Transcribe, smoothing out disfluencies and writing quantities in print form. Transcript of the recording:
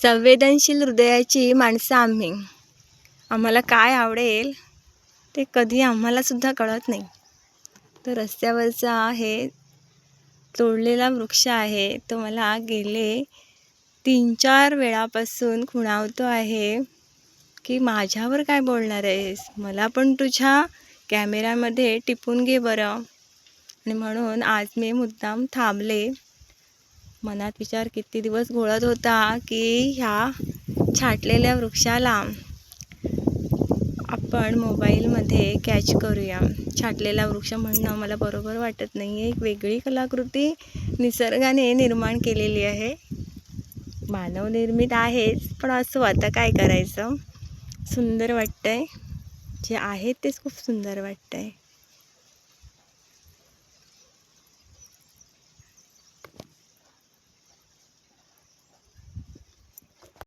संवेदनशील हृदयाची माणसं आम्ही. आम्हाला काय आवडेल ते कधी आम्हालासुद्धा कळत नाही. तर रस्त्यावरचा हे तोडलेला वृक्ष आहे, तो मला गेले 3-4 वेळापासून खुणावतो आहे की माझ्यावर काय बोलणार आहेस, मला पण तुझ्या कॅमेऱ्यामध्ये टिपून घे बरं. आणि म्हणून आज मी मुद्दाम थांबले. मनात विचार किती दिवस घोळत होता की ह्या छाटलेल्या वृक्षाला आपण मोबाईलमध्ये कॅच करूया. छाटलेला वृक्ष म्हणणं मला बरोबर वाटत नाही आहे. एक वेगळी कलाकृती निसर्गाने निर्माण केलेली आहे. मानवनिर्मित आहेच, पण असं आता काय करायचं. सुंदर वाटतंय, जे आहे तेच खूप सुंदर वाटतंय.